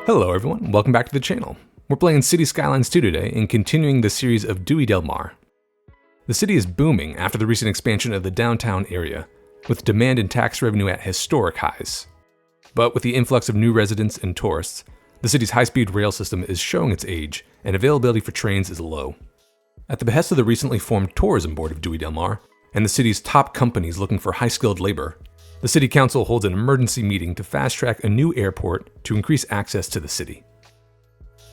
Hello everyone, welcome back to the channel. We're playing Cities Skylines 2 today and continuing the series of Dewy del Mar. The city is booming after the recent expansion of the downtown area, with demand and tax revenue at historic highs. But with the influx of new residents and tourists, the city's high-speed rail system is showing its age, and availability for trains is low. At the behest of the recently formed tourism board of Dewy del Mar, and the city's top companies looking for high-skilled labor, the city council holds an emergency meeting to fast-track a new airport to increase access to the city.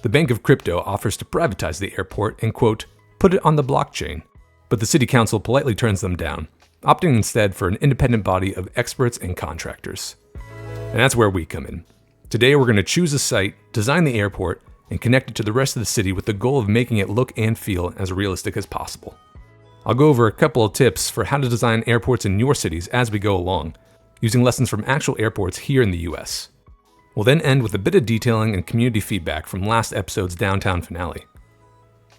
The Bank of Crypto offers to privatize the airport and, quote, put it on the blockchain, but the city council politely turns them down, opting instead for an independent body of experts and contractors. And that's where we come in. Today we're going to choose a site, design the airport, and connect it to the rest of the city with the goal of making it look and feel as realistic as possible. I'll go over a couple of tips for how to design airports in your cities as we go along, using lessons from actual airports here in the US. We'll then end with a bit of detailing and community feedback from last episode's downtown finale.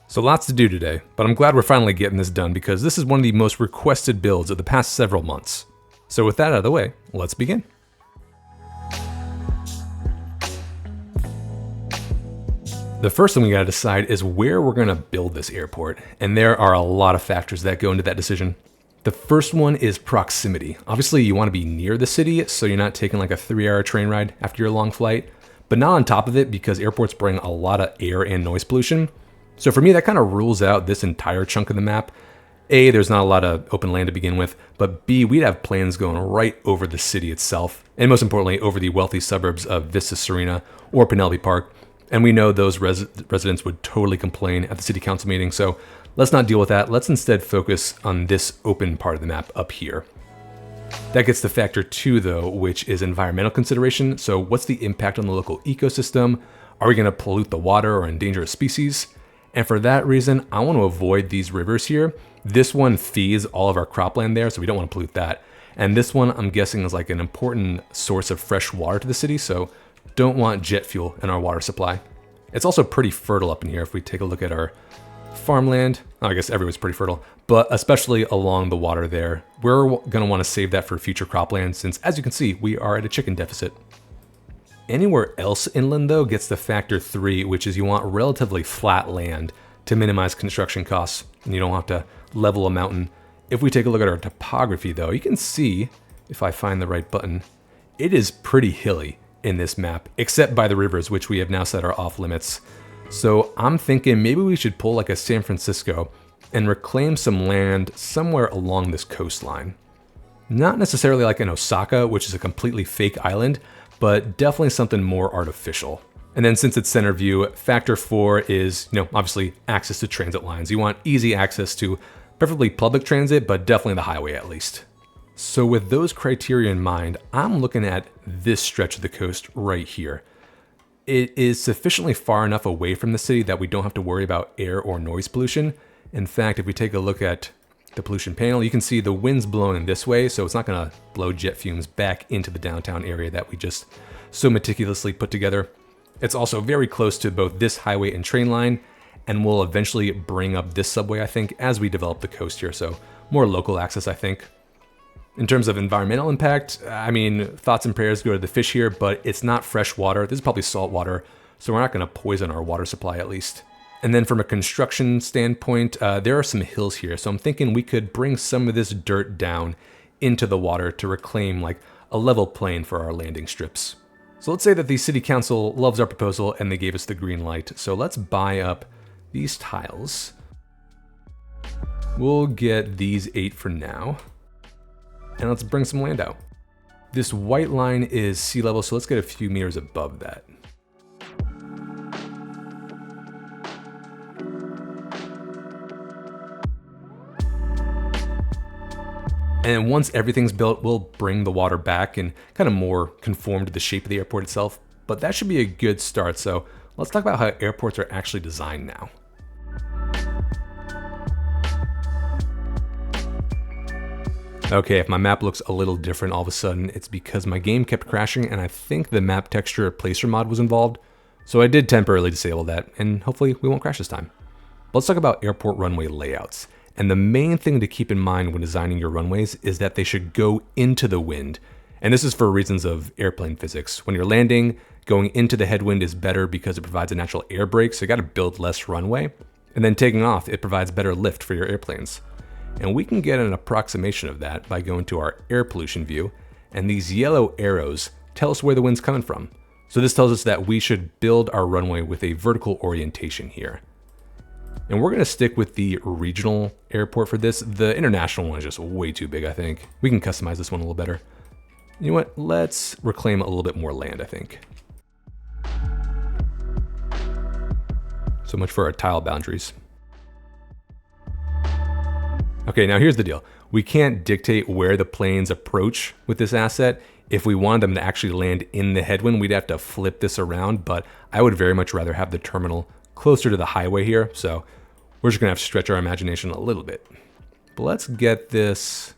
So lots to do today, but I'm glad we're finally getting this done because this is one of the most requested builds of the past several months. So with that out of the way, let's begin. The first thing we gotta decide is where we're gonna build this airport, and there are a lot of factors that go into that decision. The first one is proximity. Obviously, you want to be near the city, so you're not taking like a 3-hour train ride after your long flight, but not on top of it because airports bring a lot of air and noise pollution. So for me, that kind of rules out this entire chunk of the map. A, there's not a lot of open land to begin with, but B, we'd have planes going right over the city itself, and most importantly, over the wealthy suburbs of Vista Serena or Penelope Park. And we know those residents would totally complain at the city council meeting, so let's not deal with that. Let's instead focus on this open part of the map up here. That gets to factor 2 though, which is environmental consideration. So what's the impact on the local ecosystem? Are we gonna pollute the water or endanger a species? And for that reason, I want to avoid these rivers here. This one feeds all of our cropland there, so we don't want to pollute that. And this one, I'm guessing, is like an important source of fresh water to the city, so don't want jet fuel in our water supply. It's also pretty fertile up in here if we take a look at our farmland. I guess everywhere's pretty fertile, but especially along the water there. We're gonna wanna save that for future cropland since, as you can see, we are at a chicken deficit. Anywhere else inland though gets the factor 3, which is you want relatively flat land to minimize construction costs, and you don't have to level a mountain. If we take a look at our topography though, you can see, if I find the right button, it is pretty hilly in this map, except by the rivers, which we have now set are off limits. So I'm thinking maybe we should pull like a San Francisco and reclaim some land somewhere along this coastline. Not necessarily like in Osaka, which is a completely fake island, but definitely something more artificial. And then since it's center view, factor 4 is, obviously access to transit lines. You want easy access to preferably public transit, but definitely the highway at least. So with those criteria in mind, I'm looking at this stretch of the coast right here. It is sufficiently far enough away from the city that we don't have to worry about air or noise pollution. In fact, if we take a look at the pollution panel, you can see the wind's blowing this way, so it's not gonna blow jet fumes back into the downtown area that we just so meticulously put together. It's also very close to both this highway and train line, and will eventually bring up this subway, I think, as we develop the coast here, so more local access, I think. In terms of environmental impact, thoughts and prayers go to the fish here, but it's not fresh water. This is probably salt water, so we're not gonna poison our water supply at least. And then from a construction standpoint, there are some hills here, so I'm thinking we could bring some of this dirt down into the water to reclaim like a level plane for our landing strips. So let's say that the city council loves our proposal and they gave us the green light. So let's buy up these tiles. We'll get these 8 for now. And let's bring some land out. This white line is sea level, so let's get a few meters above that. And once everything's built, we'll bring the water back and kind of more conform to the shape of the airport itself. But that should be a good start, so let's talk about how airports are actually designed now. Okay, if my map looks a little different all of a sudden, it's because my game kept crashing and I think the map texture placer mod was involved. So I did temporarily disable that, and hopefully we won't crash this time. But let's talk about airport runway layouts. And the main thing to keep in mind when designing your runways is that they should go into the wind. And this is for reasons of airplane physics. When you're landing, Going into the headwind is better because it provides a natural air brake, so you gotta build less runway. And then taking off, it provides better lift for your airplanes. And we can get an approximation of that by going to our air pollution view, and these yellow arrows tell us where the wind's coming from. So this tells us that we should build our runway with a vertical orientation here. And we're gonna stick with the regional airport for this. The international one is just way too big, I think. We can customize this one a little better. You know what, let's reclaim a little bit more land, I think. So much for our tile boundaries. Okay, now here's the deal. We can't dictate where the planes approach with this asset. If we wanted them to actually land in the headwind, we'd have to flip this around, but I would very much rather have the terminal closer to the highway here, so we're just gonna have to stretch our imagination a little bit. But let's get this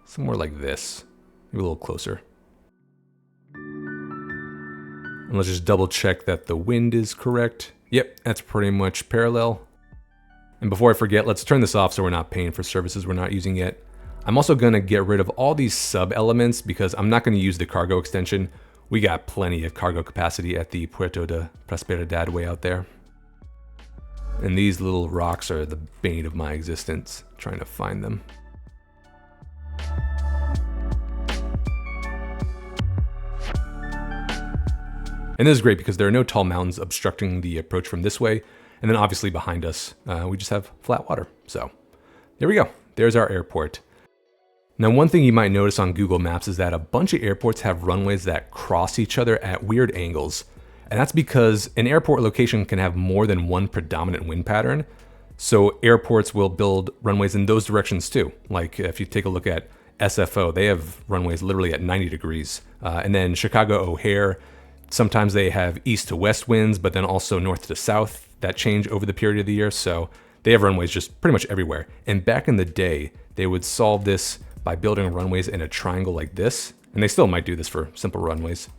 somewhere like this, maybe a little closer. And let's just double check that the wind is correct. Yep, that's pretty much parallel. And before I forget, let's turn this off so we're not paying for services we're not using yet. I'm also gonna get rid of all these sub elements because I'm not gonna use the cargo extension. We got plenty of cargo capacity at the Puerto de Prosperidad way out there. And these little rocks are the bane of my existence, trying to find them. And this is great because there are no tall mountains obstructing the approach from this way. And then obviously behind us, we just have flat water. So there we go. There's our airport. Now, one thing you might notice on Google Maps is that a bunch of airports have runways that cross each other at weird angles. And that's because an airport location can have more than one predominant wind pattern. So airports will build runways in those directions too. Like if you take a look at SFO, they have runways literally at 90 degrees. And then Chicago O'Hare, sometimes they have east to west winds, but then also north to south that change over the period of the year. So they have runways just pretty much everywhere. And back in the day, they would solve this by building runways in a triangle like this. And they still might do this for simple runways.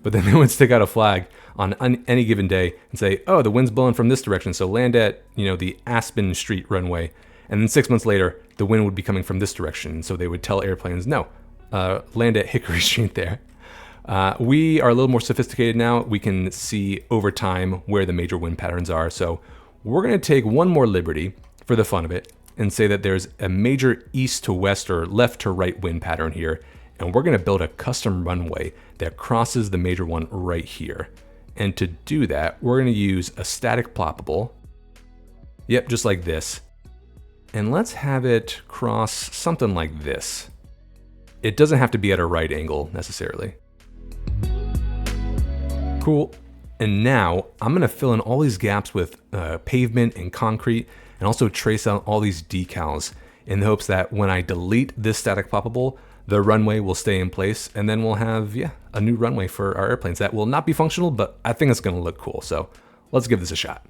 But then they would stick out a flag on any given day and say, oh, the wind's blowing from this direction, so land at, the Aspen Street runway. And then 6 months later, the wind would be coming from this direction. So they would tell airplanes, no, land at Hickory Street there. We are a little more sophisticated now. We can see over time where the major wind patterns are. So we're gonna take one more liberty for the fun of it and say that there's a major east to west or left to right wind pattern here. And we're gonna build a custom runway that crosses the major one right here. And to do that, we're gonna use a static ploppable. Yep, just like this. And let's have it cross something like this. It doesn't have to be at a right angle necessarily. Cool. And now I'm gonna fill in all these gaps with pavement and concrete, and also trace out all these decals in the hopes that when I delete this static ploppable, the runway will stay in place, and then we'll have, a new runway for our airplanes that will not be functional, but I think it's gonna look cool. So let's give this a shot.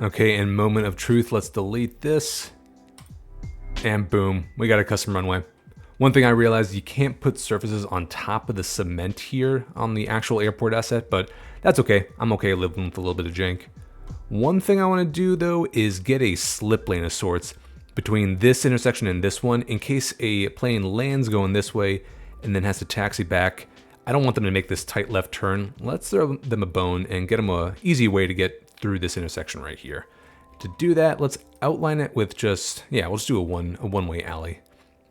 Okay, and moment of truth, let's delete this. And boom, we got a custom runway. One thing I realized, you can't put surfaces on top of the cement here on the actual airport asset, but that's okay. I'm okay living with a little bit of jank. One thing I want to do though is get a slip lane of sorts between this intersection and this one in case a plane lands going this way and then has to taxi back. I don't want them to make this tight left turn. Let's throw them a bone and get them an easy way to get through this intersection right here. To do that, let's outline it with just, yeah, we'll just do a one-way alley.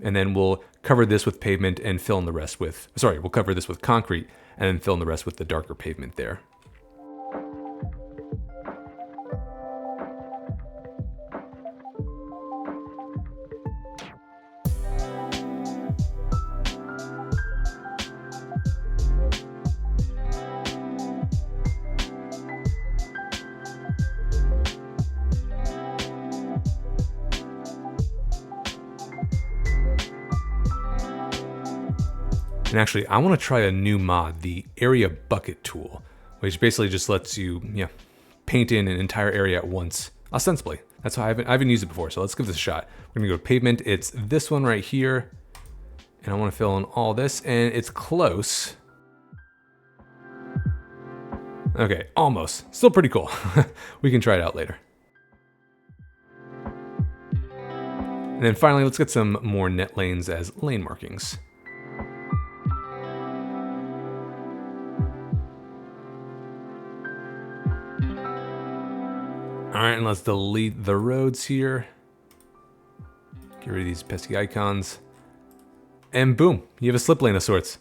And then we'll cover this with pavement and fill in the rest with, sorry, we'll cover this with concrete and then fill in the rest with the darker pavement there. And actually, I want to try a new mod, the Area Bucket tool, which basically just lets you, paint in an entire area at once, ostensibly. That's how I haven't used it before, so let's give this a shot. We're gonna go to pavement. It's this one right here, and I want to fill in all this, and it's close. Okay, almost. Still pretty cool. We can try it out later. And then finally, let's get some more net lanes as lane markings. All right, and let's delete the roads here. Get rid of these pesky icons. And boom, you have a slip lane of sorts.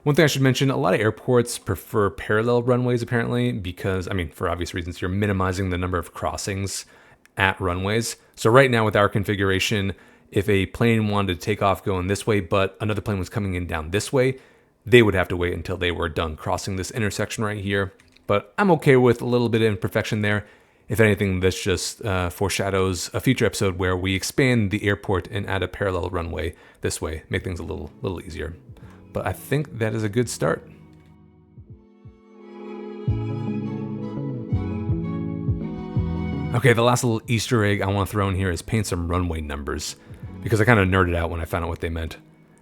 One thing I should mention, a lot of airports prefer parallel runways apparently because, I mean, for obvious reasons, you're minimizing the number of crossings at runways. So right now with our configuration, if a plane wanted to take off going this way, but another plane was coming in down this way, they would have to wait until they were done crossing this intersection right here. But I'm okay with a little bit of imperfection there. If anything, this just foreshadows a future episode where we expand the airport and add a parallel runway this way, make things a little easier. But I think that is a good start. Okay, the last little Easter egg I want to throw in here is paint some runway numbers, because I kind of nerded out when I found out what they meant.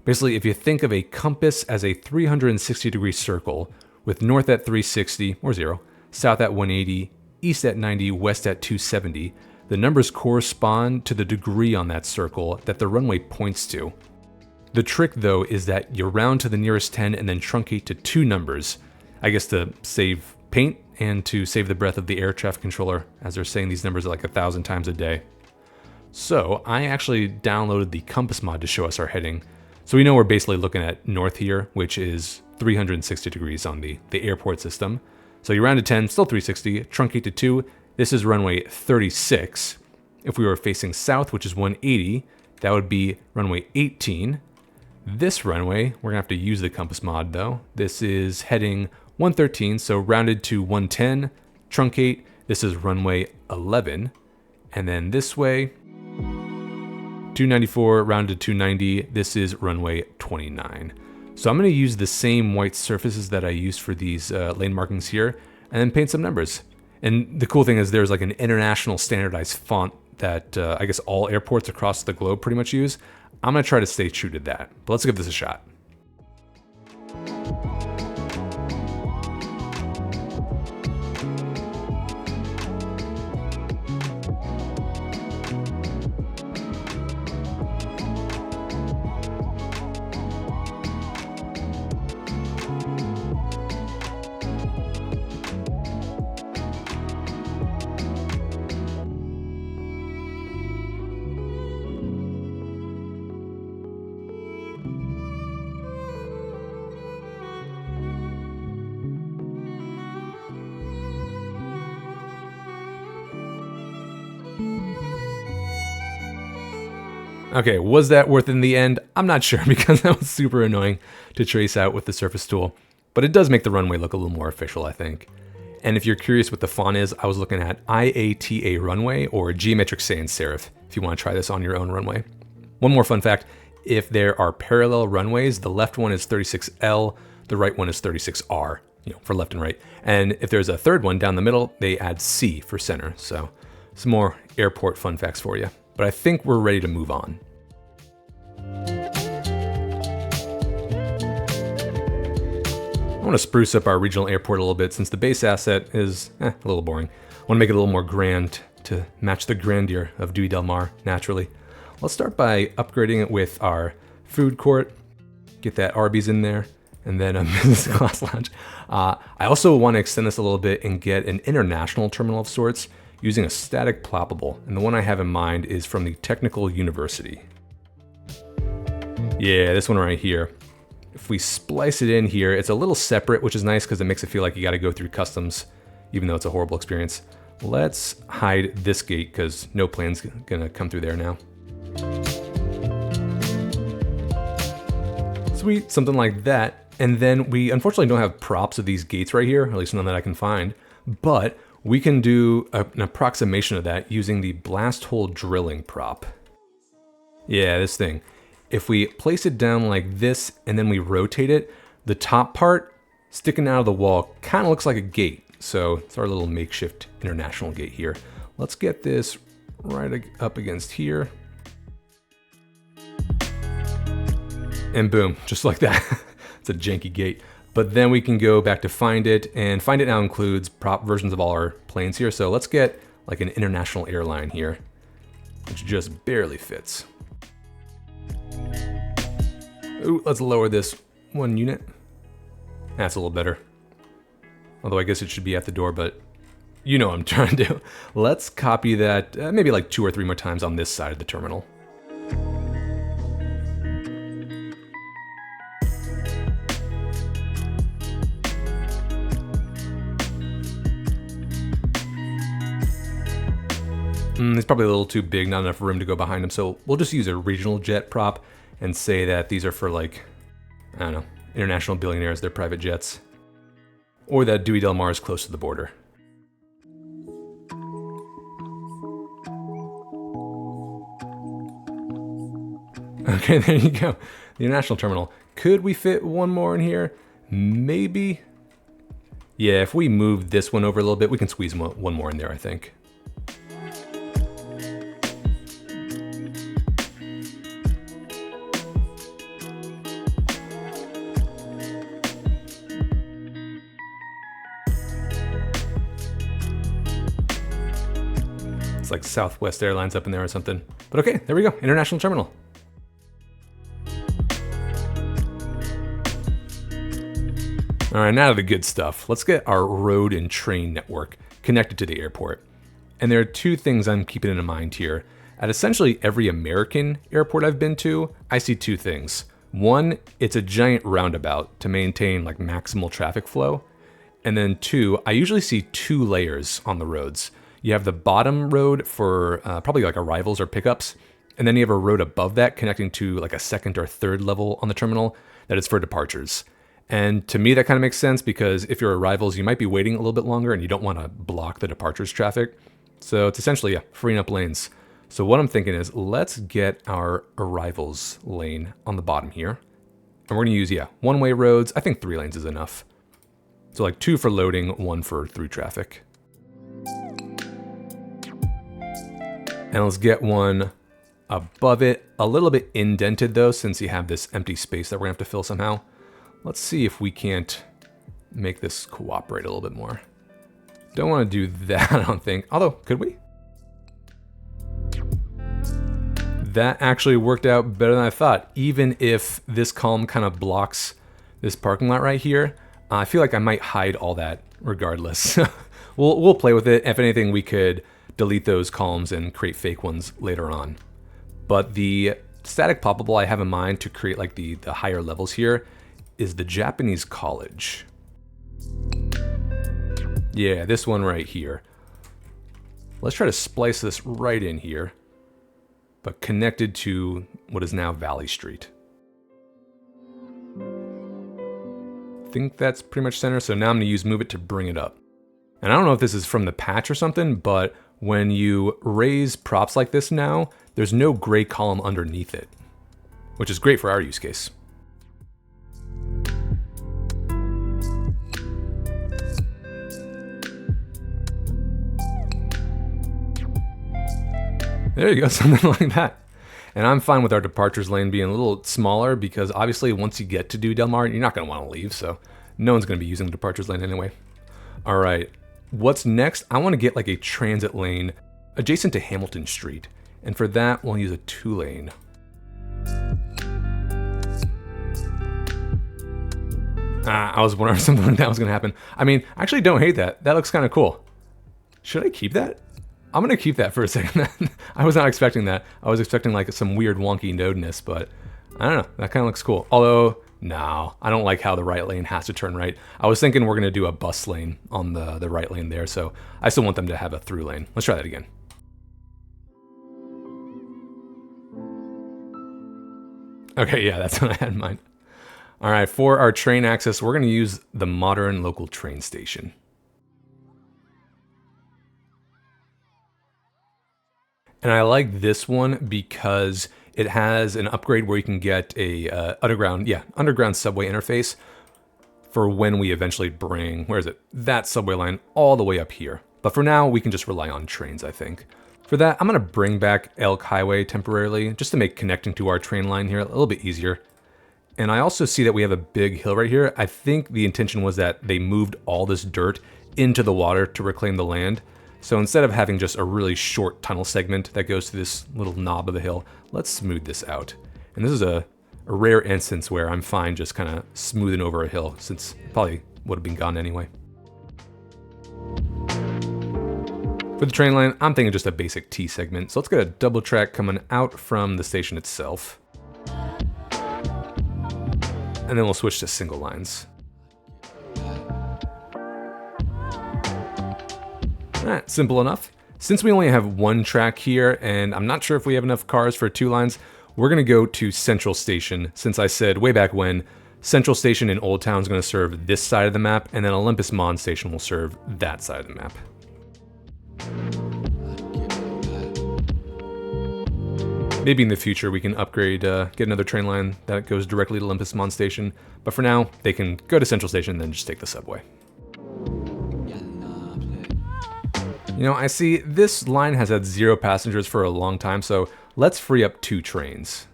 Basically, if you think of a compass as a 360-degree circle with north at 360, or 0, south at 180, east at 90, west at 270, the numbers correspond to the degree on that circle that the runway points to. The trick, though, is that you round to the nearest 10 and then truncate to 2 numbers, I guess to save paint and to save the breath of the air traffic controller, as they're saying these numbers like 1,000 times a day. So I actually downloaded the compass mod to show us our heading. So we know we're basically looking at north here, which is 360 degrees on the airport system. So you round to 10, still 360, truncate to 2. This is runway 36. If we were facing south, which is 180, that would be runway 18. This runway, we're gonna have to use the compass mod though. This is heading 113, so rounded to 110, truncate. This is runway 11. And then this way, 294, rounded to 290. This is runway 29. So I'm going to use the same white surfaces that I used for these lane markings here and then paint some numbers. And the cool thing is there's like an international standardized font that I guess all airports across the globe pretty much use. I'm going to try to stay true to that, but let's give this a shot. Okay, was that worth it in the end? I'm not sure because that was super annoying to trace out with the surface tool, but it does make the runway look a little more official, I think. And if you're curious what the font is, I was looking at IATA Runway or Geometric Sans Serif if you want to try this on your own runway. One more fun fact, if there are parallel runways, the left one is 36L, the right one is 36R, for left and right. And if there's a third one down the middle, they add C for center. So some more airport fun facts for you. But I think we're ready to move on. I want to spruce up our regional airport a little bit since the base asset is a little boring. I want to make it a little more grand to match the grandeur of Dewy del Mar naturally. Let's start by upgrading it with our food court. Get that Arby's in there, and then a business class lounge. I also want to extend this a little bit and get an international terminal of sorts using a static ploppable. And the one I have in mind is from the Technical University. Yeah, this one right here. If we splice it in here, it's a little separate, which is nice because it makes it feel like you got to go through customs, even though it's a horrible experience. Let's hide this gate because no plane's gonna come through there now. Sweet, something like that. And then we unfortunately don't have props of these gates right here, at least none that I can find, but we can do an approximation of that using the blast hole drilling prop. Yeah, this thing. If we place it down like this and then we rotate it, the top part sticking out of the wall kind of looks like a gate. So it's our little makeshift international gate here. Let's get this right up against here. And boom, just like that. It's a janky gate. But then we can go back to find it, and find it now includes prop versions of all our planes here. So let's get like an international airline here, which just barely fits. Ooh, let's lower this 1 unit. That's a little better. Although I guess it should be at the door, but you know what I'm trying to do. Let's copy that maybe like 2 or 3 more times on this side of the terminal. It's probably a little too big, not enough room to go behind them, so we'll just use a regional jet prop and say that these are for, like, I don't know, international billionaires, their private jets. Or that Dewy del Mar is close to the border. Okay, there you go. The international terminal. Could we fit one more in here? Maybe. Yeah, if we move this one over a little bit, we can squeeze one more in there, I think. It's like Southwest Airlines up in there or something. But okay, there we go, international terminal. All right, now to the good stuff. Let's get our road and train network connected to the airport. And there are 2 things I'm keeping in mind here. At essentially every American airport I've been to, I see 2 things. One, it's a giant roundabout to maintain like maximal traffic flow. And then 2, I usually see 2 layers on the roads. You have the bottom road for probably like arrivals or pickups. And then you have a road above that connecting to like a 2nd or 3rd level on the terminal that is for departures. And to me, that kind of makes sense because if your arrivals, you might be waiting a little bit longer and you don't want to block the departures traffic. So it's essentially, yeah, freeing up lanes. So what I'm thinking is let's get our arrivals lane on the bottom here. And we're going to use, yeah, one-way roads. I think 3 lanes is enough. So like 2 for loading, 1 for through traffic. And let's get one above it, a little bit indented though, since you have this empty space that we're gonna have to fill somehow. Let's see if we can't make this cooperate a little bit more. Don't want to do that, I don't think. Although, could we? That actually worked out better than I thought. Even if this column kind of blocks this parking lot right here, I feel like I might hide all that regardless. We'll play with it. If anything, we could delete those columns and create fake ones later on. But the static poppable I have in mind to create like the higher levels here is the Japanese college. Yeah, this one right here. Let's try to splice this right in here, but connected to what is now Valley Street. I think that's pretty much center, so now I'm gonna use Move It to bring it up. And I don't know if this is from the patch or something, but when you raise props like this now, there's no gray column underneath it, which is great for our use case. There you go, something like that. And I'm fine with our departures lane being a little smaller because obviously once you get to Dewy del Mar, you're not gonna wanna leave, so no one's gonna be using the departures lane anyway. All right, what's next? I wanna get like a transit lane adjacent to Hamilton Street. And for that, we'll use a 2-lane. I was wondering if something like that was going to happen. I mean, I actually don't hate that. That looks kind of cool. Should I keep that? I'm going to keep that for a second. I was not expecting that. I was expecting like some weird wonky nodeness, but I don't know. That kind of looks cool. Although, no, I don't like how the right lane has to turn right. I was thinking we're going to do a bus lane on the right lane there, so I still want them to have a through lane. Let's try that again. Okay, yeah, that's what I had in mind. All right, for our train access, we're going to use the modern local train station. And I like this one because it has an upgrade where you can get a underground subway interface for when we eventually bring, that subway line all the way up here. But for now, we can just rely on trains, I think. For that, I'm going to bring back Elk Highway temporarily, just to make connecting to our train line here a little bit easier. And I also see that we have a big hill right here. I think the intention was that they moved all this dirt into the water to reclaim the land. So instead of having just a really short tunnel segment that goes to this little knob of the hill, let's smooth this out. And this is a rare instance where I'm fine just kind of smoothing over a hill, since it probably would have been gone anyway. For the train line, I'm thinking just a basic T segment. So let's get a double track coming out from the station itself. And then we'll switch to single lines. Alright, simple enough. Since we only have one track here, and I'm not sure if we have enough cars for 2 lines, we're going to go to Central Station, since I said way back when, Central Station in Old Town is going to serve this side of the map, and then Olympus Mon Station will serve that side of the map. Maybe in the future we can upgrade, get another train line that goes directly to Olympus Mon Station, but for now, they can go to Central Station and then just take the subway. You know, I see this line has had 0 passengers for a long time, so let's free up 2 trains.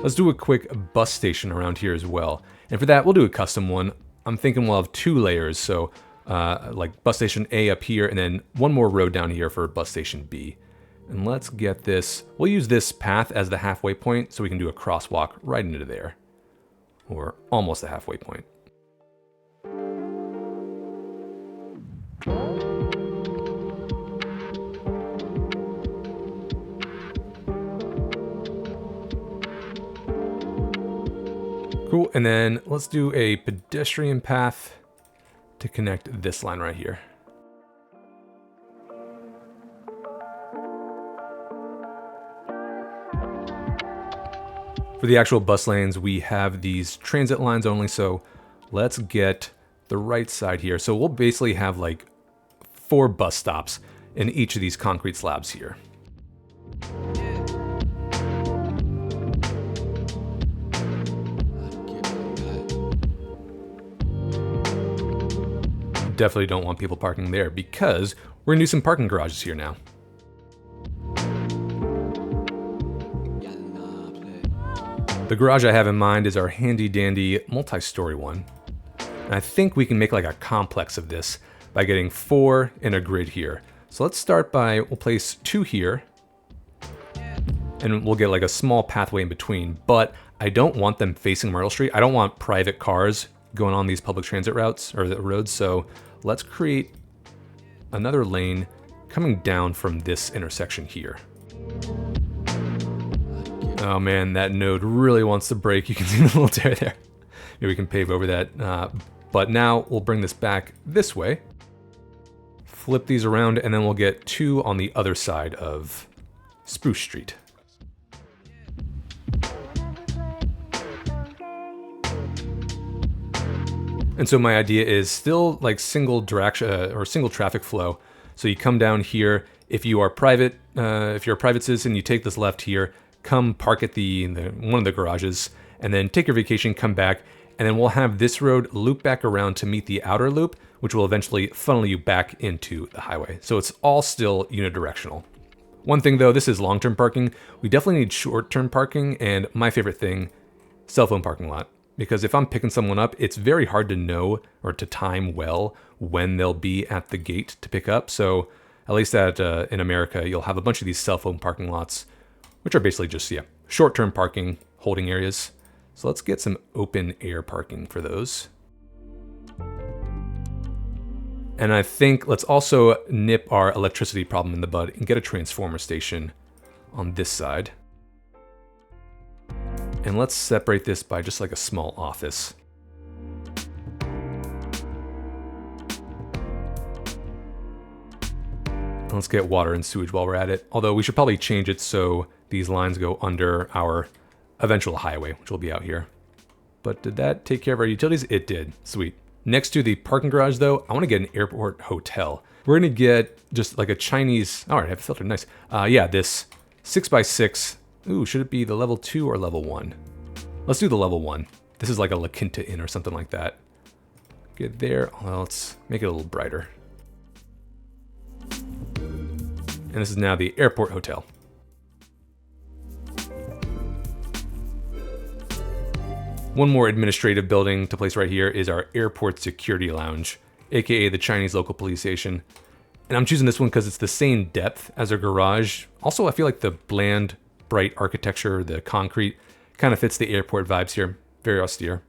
Let's do a quick bus station around here as well. And for that, we'll do a custom one. I'm thinking we'll have 2 layers, so like bus station A up here, and then one more road down here for bus station B. And let's get this, we'll use this path as the halfway point, so we can do a crosswalk right into there. Or almost the halfway point. Cool, and then let's do a pedestrian path to connect this line right here. For the actual bus lanes, we have these transit lines only, so let's get the right side here. So we'll basically have like 4 bus stops in each of these concrete slabs here. Definitely don't want people parking there because we're gonna do some parking garages here now. The garage I have in mind is our handy dandy multi-story one. And I think we can make like a complex of this by getting 4 in a grid here. So let's start by, we'll place 2 here and we'll get like a small pathway in between, but I don't want them facing Myrtle Street. I don't want private cars going on these public transit routes or the roads. So let's create another lane coming down from this intersection here. Oh man, that node really wants to break. You can see the little tear there. Maybe we can pave over that. But now we'll bring this back this way, flip these around, and then we'll get 2 on the other side of Spruce Street. And so my idea is still like single direction or single traffic flow. So you come down here. If you're a private citizen, you take this left here, come park at one of the garages, and then take your vacation, come back, and then we'll have this road loop back around to meet the outer loop, which will eventually funnel you back into the highway. So it's all still unidirectional. One thing though, this is long-term parking. We definitely need short-term parking, and my favorite thing, cell phone parking lot. Because if I'm picking someone up, it's very hard to know or to time well when they'll be at the gate to pick up. So at least in America, you'll have a bunch of these cell phone parking lots, which are basically just, short-term parking holding areas. So let's get some open air parking for those. And I think let's also nip our electricity problem in the bud and get a transformer station on this side. And let's separate this by just like a small office. And let's get water and sewage while we're at it. Although we should probably change it so these lines go under our eventual highway, which will be out here. But did that take care of our utilities? It did. Sweet. Next to the parking garage, though, I want to get an airport hotel. We're going to get just like a Chinese... All right, I have it filtered. Nice. Yeah, this 6x6. Ooh, should it be the level 2 or level 1? Let's do the level 1. This is like a La Quinta Inn or something like that. Get there. Well, let's make it a little brighter. And this is now the airport hotel. One more administrative building to place right here is our airport security lounge, aka the Chinese local police station. And I'm choosing this one because it's the same depth as our garage. Also, I feel like the bland, bright architecture, the concrete, kind of fits the airport vibes here. Very austere.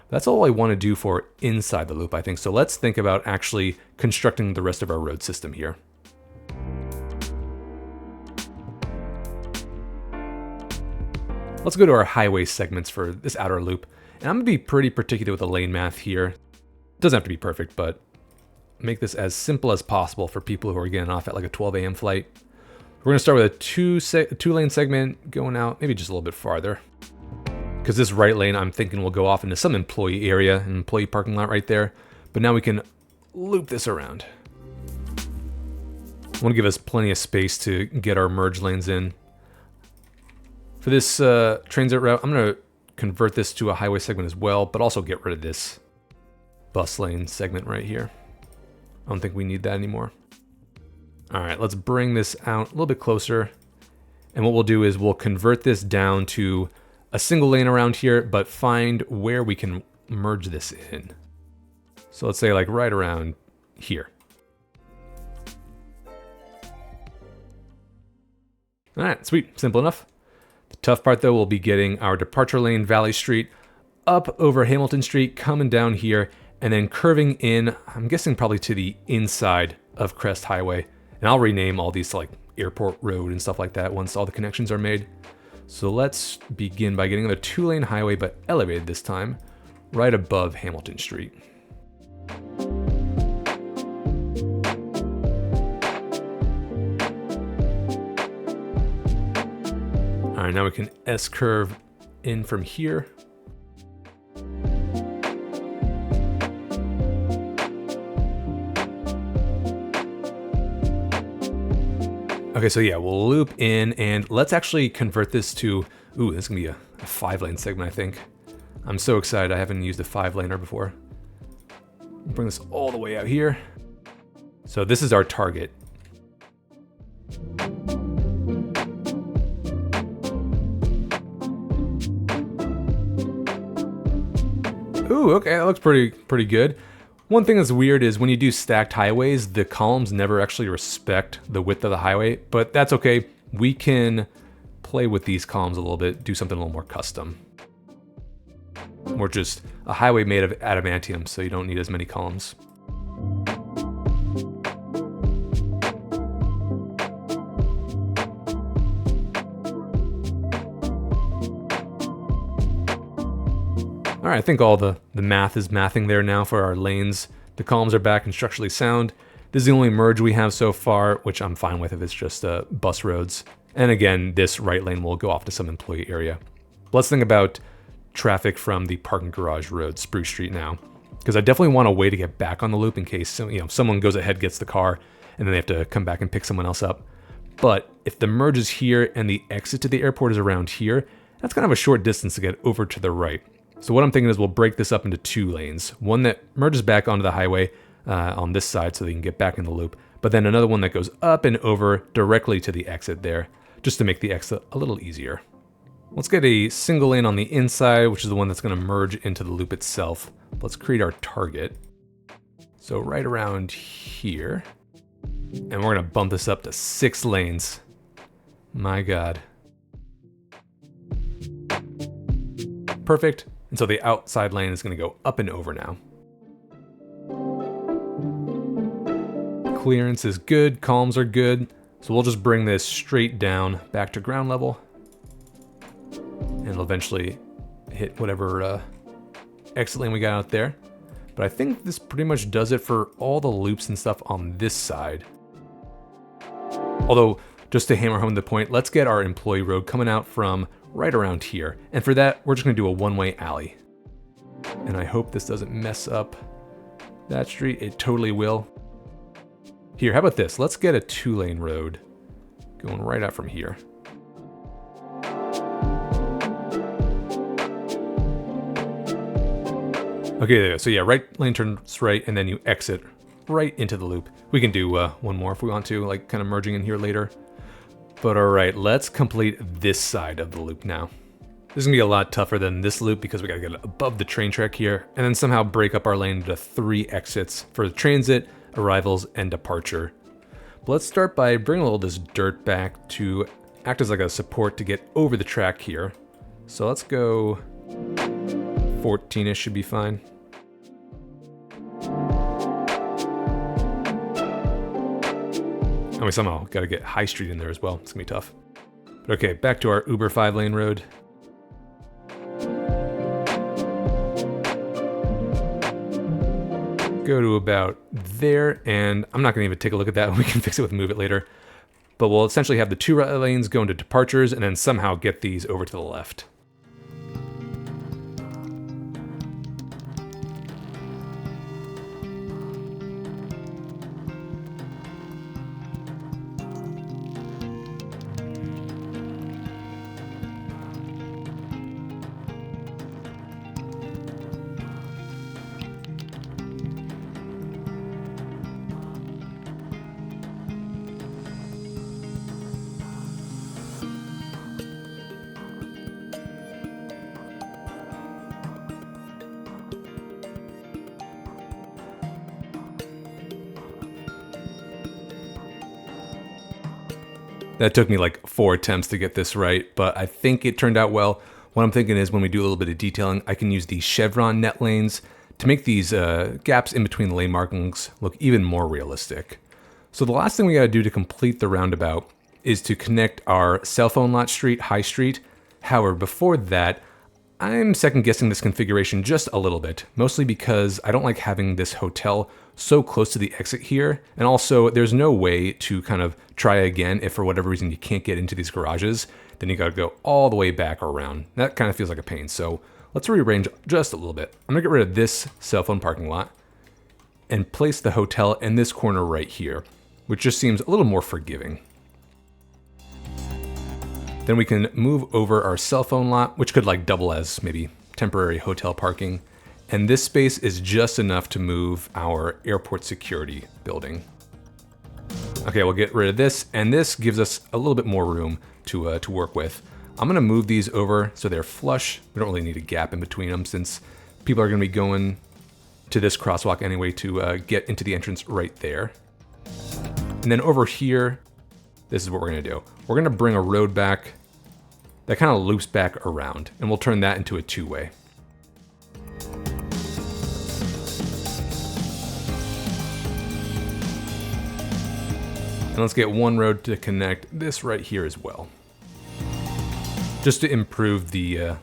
That's all I want to do for inside the loop, I think. So let's think about actually constructing the rest of our road system here. Let's go to our highway segments for this outer loop. And I'm going to be pretty particular with the lane math here. It doesn't have to be perfect, but make this as simple as possible for people who are getting off at like a 12 a.m. flight. We're going to start with a two-lane segment going out, maybe just a little bit farther. Because this right lane, I'm thinking will go off into some employee area, an employee parking lot right there. But now we can loop this around. I want to give us plenty of space to get our merge lanes in. For this transit route, I'm going to convert this to a highway segment as well, but also get rid of this bus lane segment right here. I don't think we need that anymore. All right, let's bring this out a little bit closer. And what we'll do is we'll convert this down to a single lane around here, but find where we can merge this in. So let's say like right around here. All right, sweet, simple enough. The tough part, though, will be getting our departure lane, Valley Street, up over Hamilton Street, coming down here, and then curving in, I'm guessing probably to the inside of Crest Highway. And I'll rename all these to like Airport Road and stuff like that once all the connections are made. So let's begin by getting a two-lane highway, but elevated this time, right above Hamilton Street. All right, now we can S-curve in from here. Okay, so yeah, we'll loop in and let's actually convert this to, ooh, this is gonna be a 5-lane segment, I think. I'm so excited, I haven't used a 5-laner before. Bring this all the way out here. So this is our target. Ooh, okay, that looks pretty good. One thing that's weird is when you do stacked highways, the columns never actually respect the width of the highway, but that's okay. We can play with these columns a little bit, do something a little more custom. Or just a highway made of adamantium, so you don't need as many columns. All right, I think all the math is mathing there now for our lanes. The columns are back and structurally sound. This is the only merge we have so far, which I'm fine with if it's just bus roads. And again, this right lane will go off to some employee area. Let's think about traffic from the parking garage road, Spruce Street now, because I definitely want a way to get back on the loop in case someone goes ahead, gets the car, and then they have to come back and pick someone else up. But if the merge is here and the exit to the airport is around here, that's kind of a short distance to get over to the right. So what I'm thinking is we'll break this up into 2 lanes. One that merges back onto the highway on this side so they can get back in the loop, but then another one that goes up and over directly to the exit there, just to make the exit a little easier. Let's get a single lane on the inside, which is the one that's going to merge into the loop itself. Let's create our target. So right around here. And we're going to bump this up to 6 lanes. My God. Perfect. And so the outside lane is going to go up and over now. Clearance is good, columns are good. So we'll just bring this straight down back to ground level. And it'll eventually hit whatever exit lane we got out there. But I think this pretty much does it for all the loops and stuff on this side. Although, just to hammer home the point, let's get our employee road coming out from right around here. And for that, we're just gonna do a one-way alley. And I hope this doesn't mess up that street. It totally will. Here, how about this? Let's get a 2-lane road going right out from here. Okay, there you go. So yeah, right lane turns right, and then you exit right into the loop. We can do one more if we want to, like kind of merging in here later. But all right, let's complete this side of the loop now. This is gonna be a lot tougher than this loop because we gotta get above the train track here, and then somehow break up our lane into 3 exits for transit, arrivals, and departure. But let's start by bringing a little of this dirt back to act as like a support to get over the track here. So let's go 14-ish should be fine. And we somehow got to get High Street in there as well. It's going to be tough. But okay, back to our Uber 5-lane road. Go to about there, and I'm not going to even take a look at that. We can fix it with Move It later. But we'll essentially have the 2 lanes go into departures and then somehow get these over to the left. That took me like 4 attempts to get this right, but I think it turned out well. What I'm thinking is when we do a little bit of detailing, I can use these chevron net lanes to make these gaps in between the lane markings look even more realistic. So the last thing we gotta do to complete the roundabout is to connect our cell phone lot street, High Street. However, before that, I'm second guessing this configuration just a little bit, mostly because I don't like having this hotel so close to the exit here. And also there's no way to kind of try again if for whatever reason you can't get into these garages, then you gotta go all the way back around. That kind of feels like a pain. So let's rearrange just a little bit. I'm gonna get rid of this cell phone parking lot and place the hotel in this corner right here, which just seems a little more forgiving. Then we can move over our cell phone lot, which could like double as maybe temporary hotel parking. And this space is just enough to move our airport security building. Okay, we'll get rid of this, and this gives us a little bit more room to work with. I'm gonna move these over so they're flush. We don't really need a gap in between them since people are gonna be going to this crosswalk anyway to get into the entrance right there. And then over here, this is what we're gonna do. We're gonna bring a road back that kind of loops back around, and we'll turn that into a 2-way. And let's get one road to connect this right here as well. Just to improve the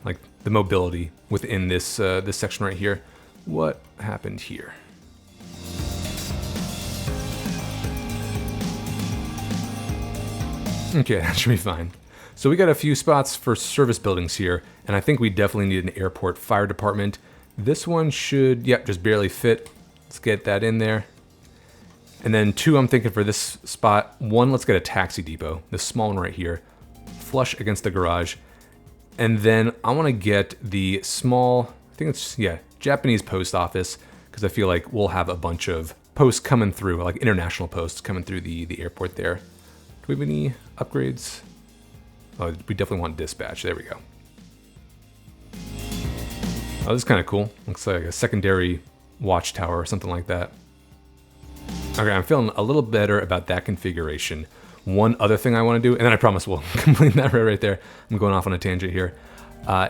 the mobility within this this section right here. What happened here? Okay, that should be fine. So we got a few spots for service buildings here, and I think we definitely need an airport fire department. This one should, yep, just barely fit. Let's get that in there. And then 2, I'm thinking for this spot. 1, let's get a taxi depot, this small one right here, flush against the garage. And then I want to get the small, I think it's, yeah, Japanese post office, because I feel like we'll have a bunch of posts coming through, like international posts coming through the airport there. Do we have any upgrades? Oh, we definitely want dispatch. There we go. Oh, this is kind of cool. Looks like a secondary watchtower or something like that. Okay, I'm feeling a little better about that configuration. One other thing I want to do, and then I promise we'll complete that right there. I'm going off on a tangent here.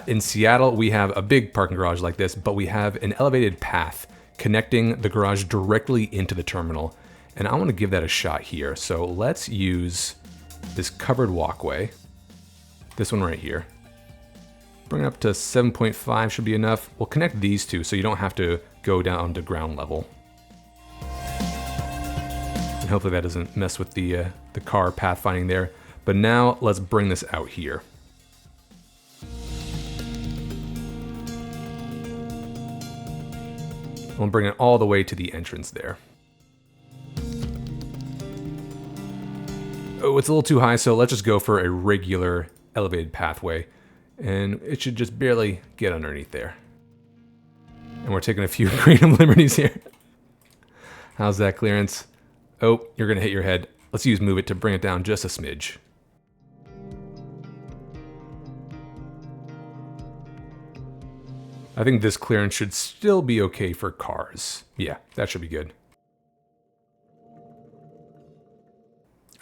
In Seattle, we have a big parking garage like this, but we have an elevated path connecting the garage directly into the terminal. And I want to give that a shot here. So let's use this covered walkway, this one right here. Bring it up to 7.5 should be enough. We'll connect these two so you don't have to go down to ground level. And hopefully that doesn't mess with the car pathfinding there. But now let's bring this out here. We'll bring it all the way to the entrance there. Oh, it's a little too high, so let's just go for a regular elevated pathway. And it should just barely get underneath there. And we're taking a few creative liberties here. How's that clearance? Oh, you're gonna hit your head. Let's use Move It to bring it down just a smidge. I think this clearance should still be okay for cars. Yeah, that should be good.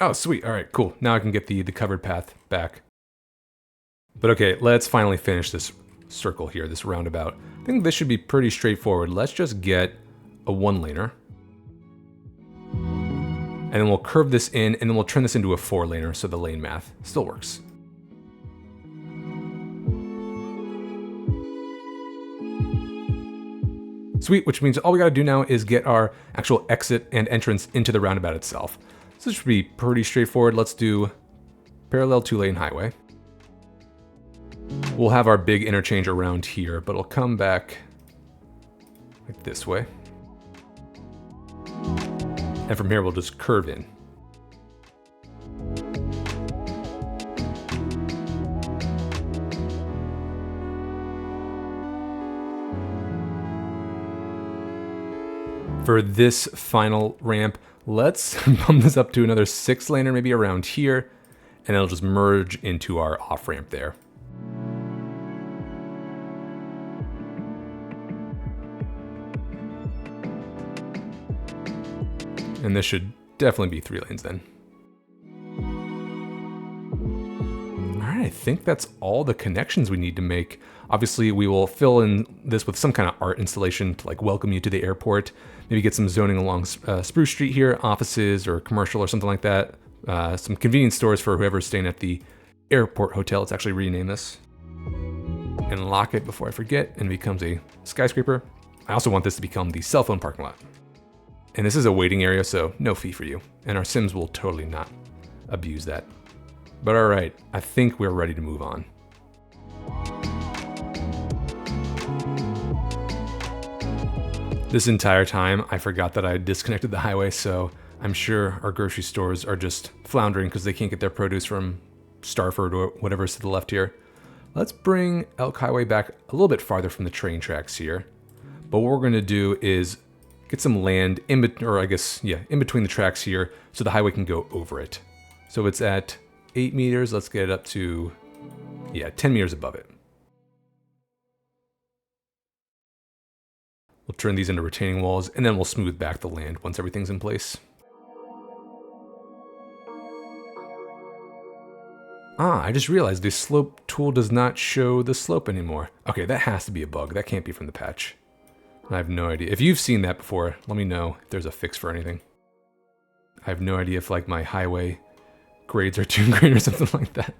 Oh, sweet. All right, cool. Now I can get the covered path back. But okay, let's finally finish this circle here, this roundabout. I think this should be pretty straightforward. Let's just get a one-laner. And then we'll curve this in, and then we'll turn this into a four-laner so the lane math still works. Sweet, which means all we gotta do now is get our actual exit and entrance into the roundabout itself. So this should be pretty straightforward. Let's do parallel two-lane highway. We'll have our big interchange around here, but it'll come back like this way. And from here, we'll just curve in. For this final ramp, let's bump this up to another 6-laner, maybe around here, and it'll just merge into our off-ramp there. And this should definitely be 3 lanes then. All right, I think that's all the connections we need to make. Obviously, we will fill in this with some kind of art installation to like welcome you to the airport. Maybe get some zoning along Spruce Street here, offices or commercial or something like that. Some convenience stores for whoever's staying at the airport hotel. Let's actually rename this. And lock it before I forget, and it becomes a skyscraper. I also want this to become the cell phone parking lot. And this is a waiting area, so no fee for you. And our Sims will totally not abuse that. But all right, I think we're ready to move on. This entire time, I forgot that I disconnected the highway, so I'm sure our grocery stores are just floundering because they can't get their produce from Starford or whatever's to the left here. Let's bring Elk Highway back a little bit farther from the train tracks here. But what we're gonna do is get some land in between the tracks here so the highway can go over it. So it's at 8 meters, let's get it up to, 10 meters above it. We'll turn these into retaining walls, and then we'll smooth back the land once everything's in place. I just realized the slope tool does not show the slope anymore. Okay, that has to be a bug. That can't be from the patch. I have no idea. If you've seen that before, let me know if there's a fix for anything. I have no idea if like my highway grades are too great or something like that.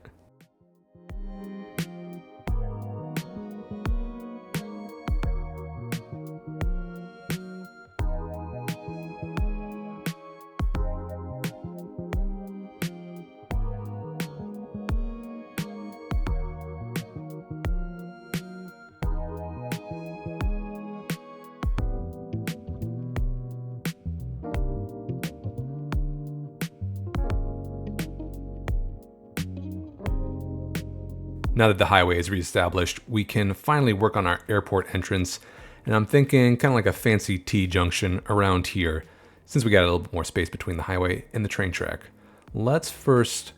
Now that the highway is reestablished, we can finally work on our airport entrance. And I'm thinking kind of like a fancy T-junction around here, since we got a little bit more space between the highway and the train track. Let's first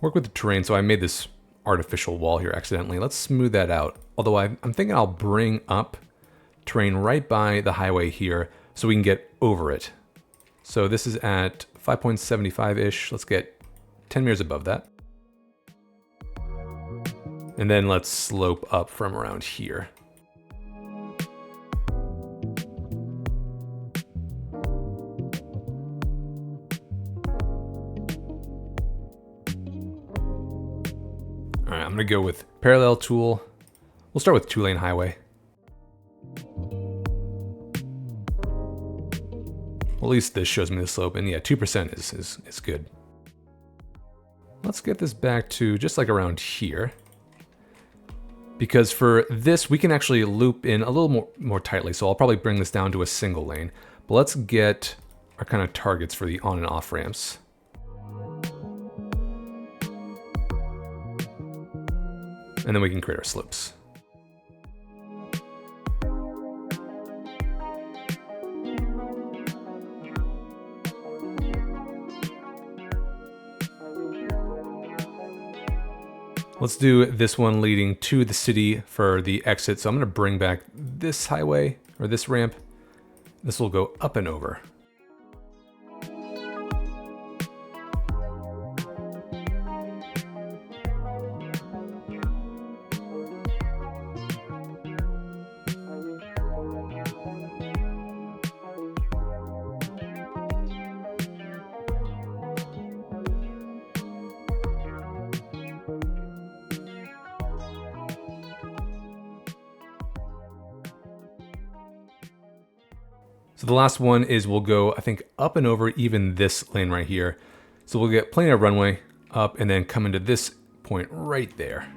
work with the terrain. So I made this artificial wall here accidentally. Let's smooth that out. Although I'm thinking I'll bring up terrain right by the highway here so we can get over it. So this is at 5.75-ish. Let's get 10 meters above that. And then let's slope up from around here. All right, I'm gonna go with parallel tool. We'll start with 2-lane highway. Well, at least this shows me the slope, and yeah, 2% is good. Let's get this back to just like around here. Because for this, we can actually loop in a little more tightly, so I'll probably bring this down to a single lane. But let's get our kind of targets for the on and off ramps. And then we can create our slopes. Let's do this one leading to the city for the exit. So I'm gonna bring back this highway, or this ramp. This will go up and over. So the last one is we'll go, I think, up and over even this lane right here. So we'll get plenty of runway up and then come into this point right there.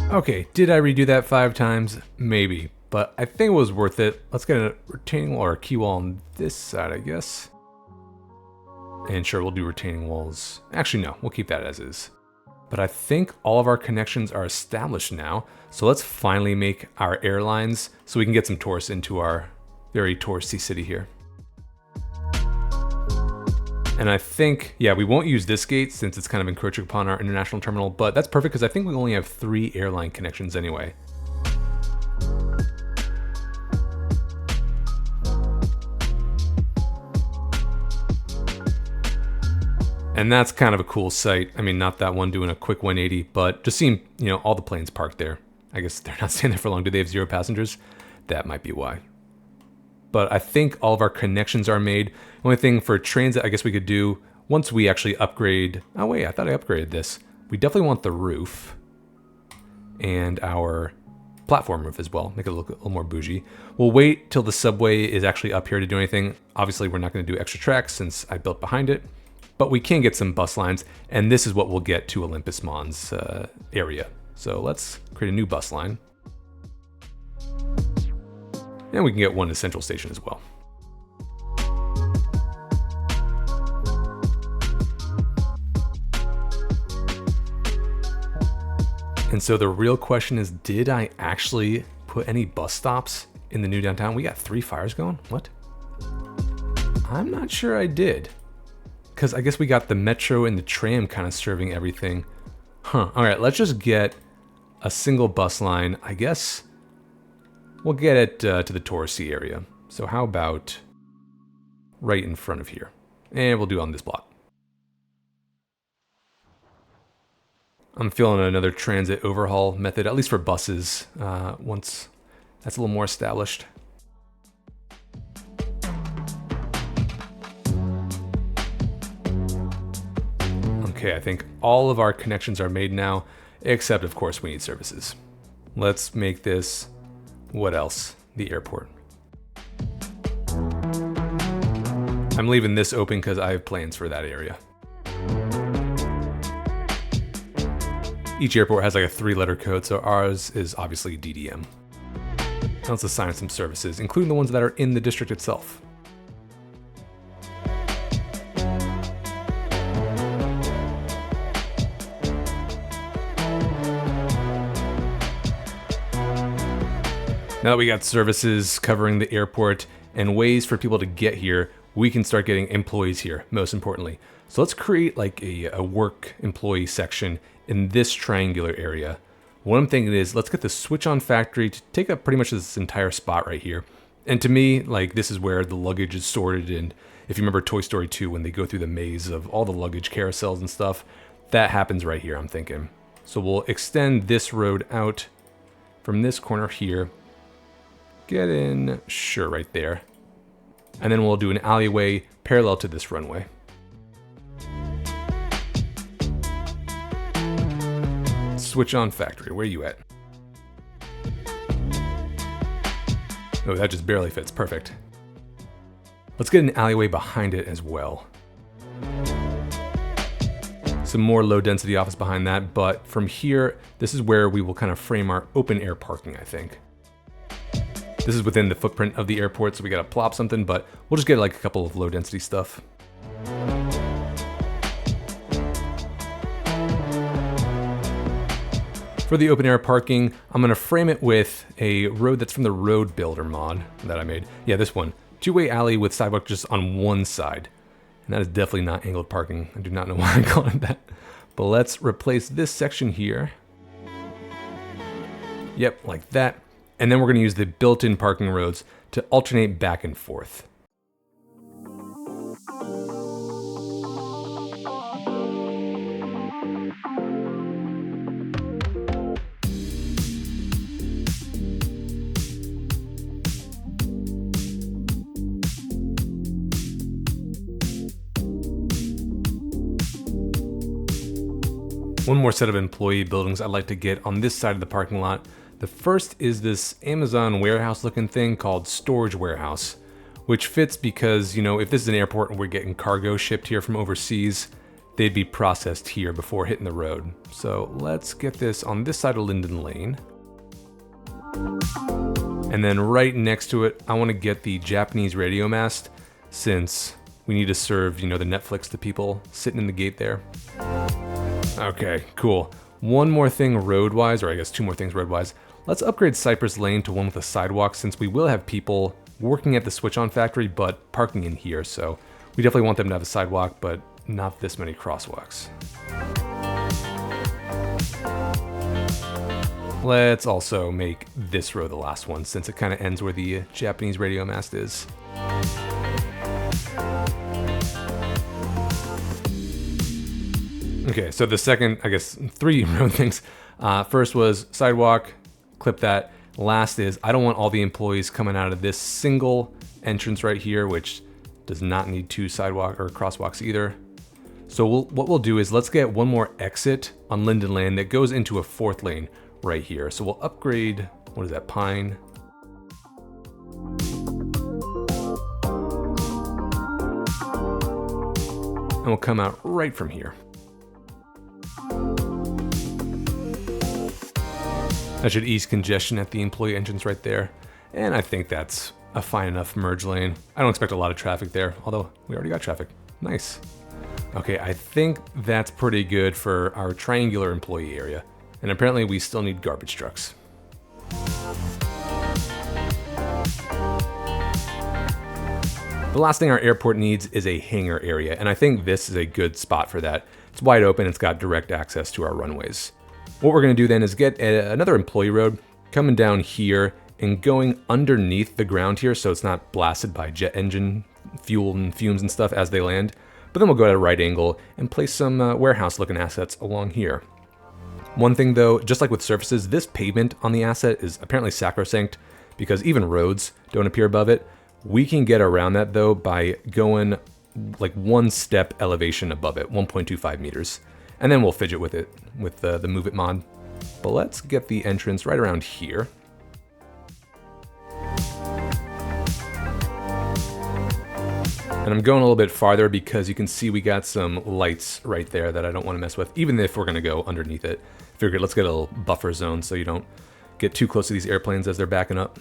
Okay, did I redo that 5 times? Maybe, but I think it was worth it. Let's get a retaining wall or a key wall on this side, I guess. And sure, we'll do retaining walls. Actually, no, we'll keep that as is. But I think all of our connections are established now. So let's finally make our airlines so we can get some tourists into our very touristy city here. And I think, yeah, we won't use this gate since it's kind of encroaching upon our international terminal, but that's perfect because I think we only have 3 airline connections anyway. And that's kind of a cool sight. I mean, not that one doing a quick 180, but just seeing, you know, all the planes parked there. I guess they're not staying there for long. Do they have 0 passengers? That might be why. But I think all of our connections are made. The only thing for transit, I guess we could do once we actually upgrade. Oh wait, I thought I upgraded this. We definitely want the roof and our platform roof as well. Make it look a little more bougie. We'll wait till the subway is actually up here to do anything. Obviously, we're not going to do extra tracks since I built behind it, but we can get some bus lines, and this is what we'll get to Olympus Mons area. So let's create a new bus line. And we can get one to Central Station as well. And so the real question is, did I actually put any bus stops in the new downtown? We got 3 fires going? What? I'm not sure I did. Because I guess we got the metro and the tram kind of serving everything. Huh. All right, let's just get a single bus line. I guess we'll get it to the touristy area. So how about right in front of here? And we'll do it on this block. I'm feeling another transit overhaul method, at least for buses, once that's a little more established. Okay, I think all of our connections are made now, except of course we need services. Let's make this, what else? The airport. I'm leaving this open because I have plans for that area. Each airport has like a 3-letter code, so ours is obviously DDM. Let's assign some services, including the ones that are in the district itself. Now that we got services covering the airport and ways for people to get here, we can start getting employees here, most importantly. So let's create like a work employee section in this triangular area. What I'm thinking is let's get the switch on factory to take up pretty much this entire spot right here. And to me, like this is where the luggage is sorted. And if you remember Toy Story 2, when they go through the maze of all the luggage carousels and stuff, that happens right here, I'm thinking. So we'll extend this road out from this corner here. Get in, sure, right there. And then we'll do an alleyway parallel to this runway. Switch on factory, where are you at? Oh, that just barely fits, perfect. Let's get an alleyway behind it as well. Some more low density office behind that, but from here, this is where we will kind of frame our open air parking, I think. This is within the footprint of the airport, so we gotta plop something, but we'll just get like a couple of low density stuff. For the open air parking, I'm gonna frame it with a road that's from the Road Builder mod that I made. Yeah, this one. Two-way alley with sidewalk just on one side. And that is definitely not angled parking. I do not know why I called it that. But let's replace this section here. Yep, like that. And then we're gonna use the built-in parking roads to alternate back and forth. One more set of employee buildings I'd like to get on this side of the parking lot. The first is this Amazon warehouse looking thing called Storage Warehouse, which fits because, you know, if this is an airport and we're getting cargo shipped here from overseas, they'd be processed here before hitting the road. So let's get this on this side of Linden Lane. And then right next to it, I want to get the Japanese radio mast, since we need to serve, you know, the Netflix to people sitting in the gate there. Okay, cool. One more thing road-wise, or I guess two more things road-wise. Let's upgrade Cypress Lane to one with a sidewalk, since we will have people working at the switch-on factory, but parking in here. So we definitely want them to have a sidewalk, but not this many crosswalks. Let's also make this row the last one, since it kind of ends where the Japanese radio mast is. Okay, so the second, I guess, three road things. First was sidewalk, clip that. Last is, I don't want all the employees coming out of this single entrance right here, which does not need two sidewalk or crosswalks either. So what we'll do is let's get one more exit on Linden Lane that goes into a fourth lane right here. So we'll upgrade, what is that, Pine? And we'll come out right from here. That should ease congestion at the employee entrance right there. And I think that's a fine enough merge lane. I don't expect a lot of traffic there, although we already got traffic. Nice. Okay, I think that's pretty good for our triangular employee area. And apparently we still need garbage trucks. The last thing our airport needs is a hangar area, and I think this is a good spot for that. It's wide open, it's got direct access to our runways. What we're gonna do then is get another employee road coming down here and going underneath the ground here so it's not blasted by jet engine fuel and fumes and stuff as they land. But then we'll go at a right angle and place some warehouse looking assets along here. One thing though, just like with surfaces, this pavement on the asset is apparently sacrosanct because even roads don't appear above it. We can get around that though by going like one step elevation above it, 1.25 meters. And then we'll fidget with it with the Move It mod. But let's get the entrance right around here. And I'm going a little bit farther because you can see we got some lights right there that I don't want to mess with, even if we're going to go underneath it. Figured let's get a little buffer zone so you don't get too close to these airplanes as they're backing up.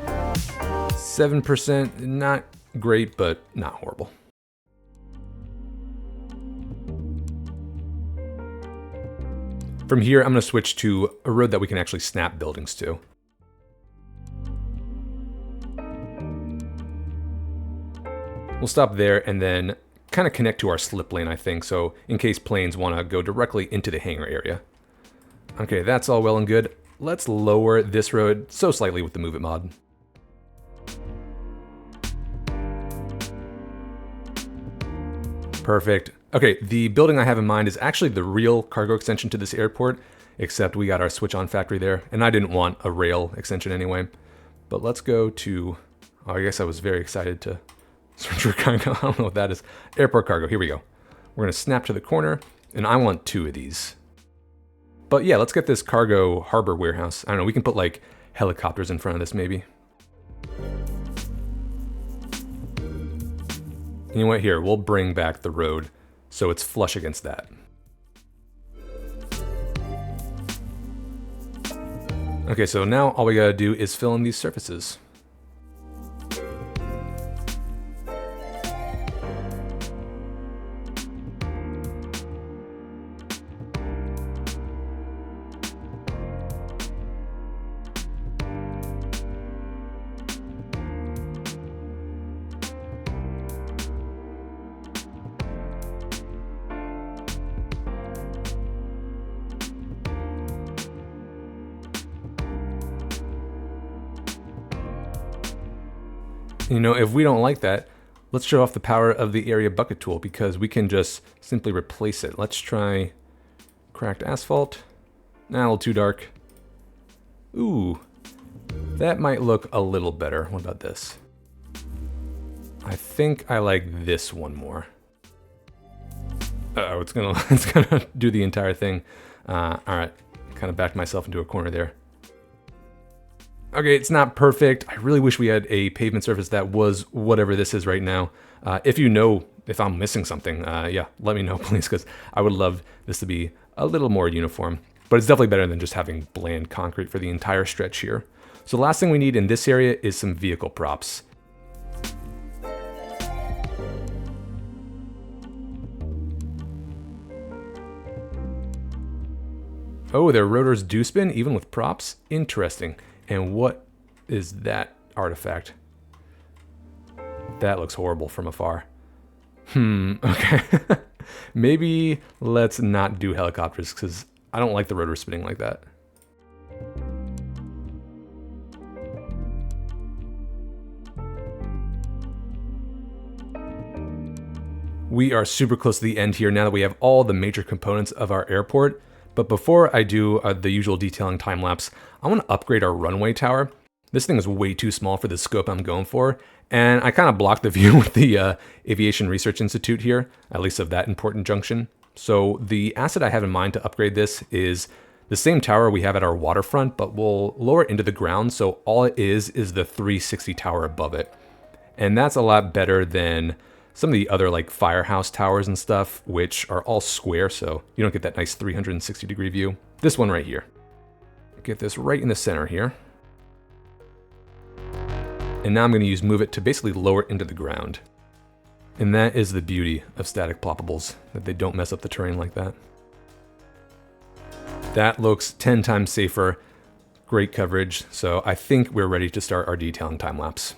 7%, not great, but not horrible. From here, I'm going to switch to a road that we can actually snap buildings to. We'll stop there and then kind of connect to our slip lane, I think, so in case planes want to go directly into the hangar area. Okay, that's all well and good. Let's lower this road so slightly with the Move It mod. Perfect. Okay, the building I have in mind is actually the real cargo extension to this airport, except we got our switch on factory there, and I didn't want a rail extension anyway. But let's go to, oh, I guess I was very excited to search for cargo. I don't know what that is. Airport cargo, here we go. We're gonna snap to the corner, and I want 2 of these. But yeah, let's get this cargo harbor warehouse. I don't know, we can put like helicopters in front of this maybe. You know what, here, we'll bring back the road so it's flush against that. Okay, so now all we gotta do is fill in these surfaces. You know, if we don't like that, let's show off the power of the area bucket tool because we can just simply replace it. Let's try cracked asphalt. Nah, a little too dark. Ooh, that might look a little better. What about this? I think I like this one more. Uh-oh, it's gonna do the entire thing. All right, kind of backed myself into a corner there. Okay, it's not perfect. I really wish we had a pavement surface that was whatever this is right now. If you know if I'm missing something, yeah, let me know, please, because I would love this to be a little more uniform. But it's definitely better than just having bland concrete for the entire stretch here. So the last thing we need in this area is some vehicle props. Oh, their rotors do spin, even with props? Interesting. And what is that artifact? That looks horrible from afar. Okay. Maybe let's not do helicopters, because I don't like the rotor spinning like that. We are super close to the end here now that we have all the major components of our airport. But before I do the usual detailing time lapse, I want to upgrade our runway tower. This thing is way too small for the scope I'm going for, and I kind of blocked the view with the Aviation Research Institute here, at least of that important junction. So the asset I have in mind to upgrade this is the same tower we have at our waterfront, but we'll lower it into the ground, so all it is the 360 tower above it. And that's a lot better than some of the other like firehouse towers and stuff, which are all square, so you don't get that nice 360-degree view. This one right here. Get this right in the center here. And now I'm going to use Move It to basically lower it into the ground. And that is the beauty of static ploppables, that they don't mess up the terrain like that. That looks 10 times safer. Great coverage. So I think we're ready to start our detailing time lapse.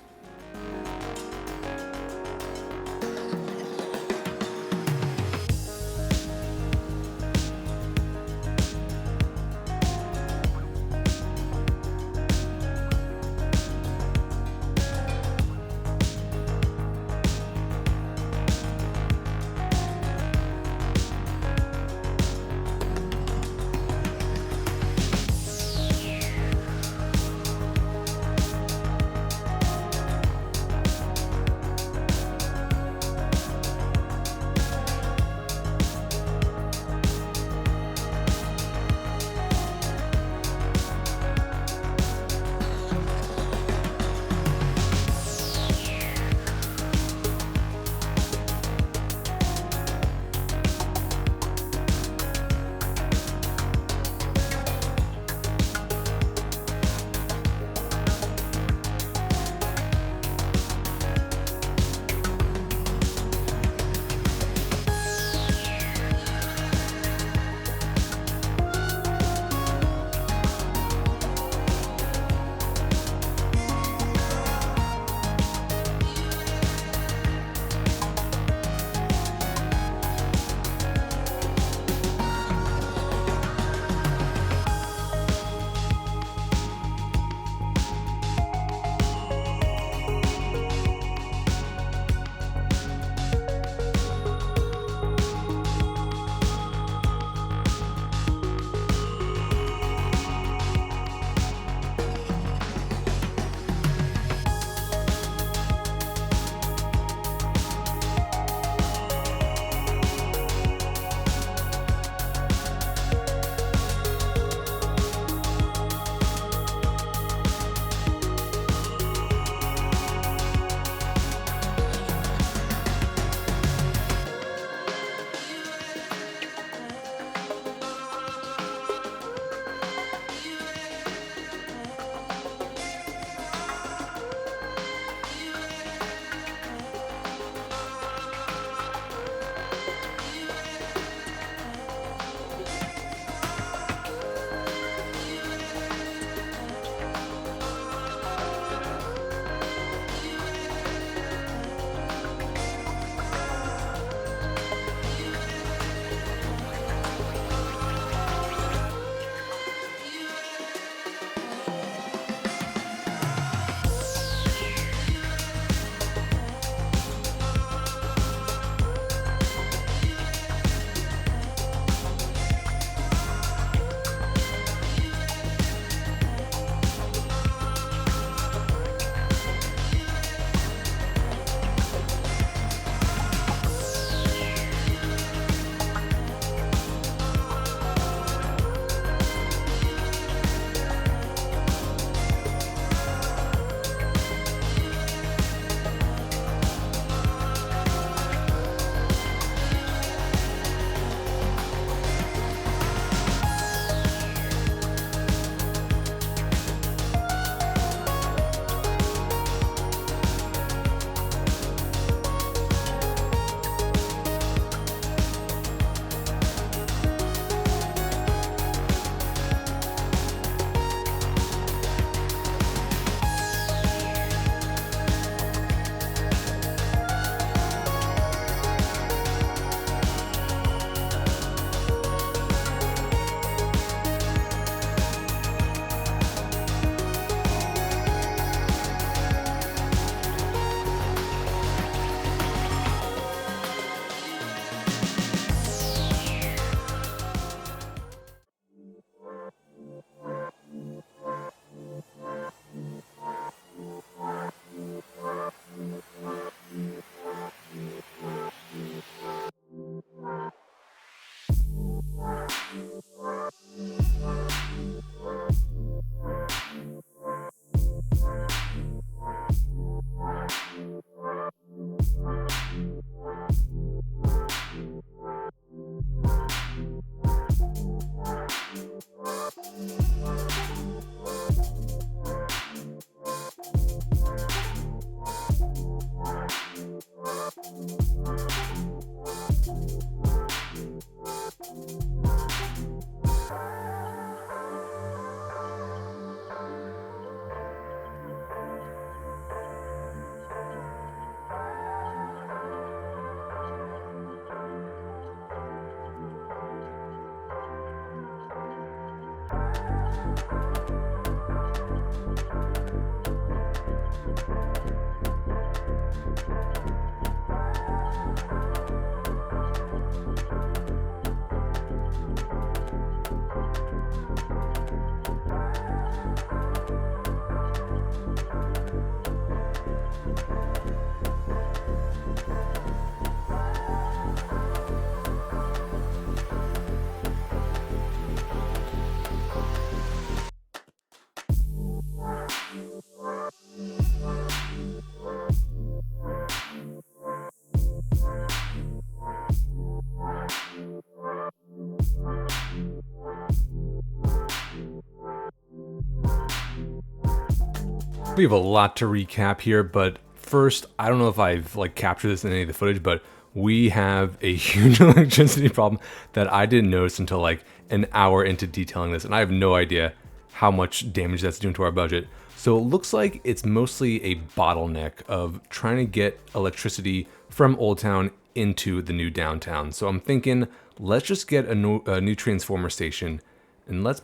We have a lot to recap here, but first, I don't know if I've captured this in any of the footage, but we have a huge electricity problem that I didn't notice until an hour into detailing this, and I have no idea how much damage that's doing to our budget. So it looks like it's mostly a bottleneck of trying to get electricity from Old Town into the new downtown. So I'm thinking, let's just get a new transformer station, and let's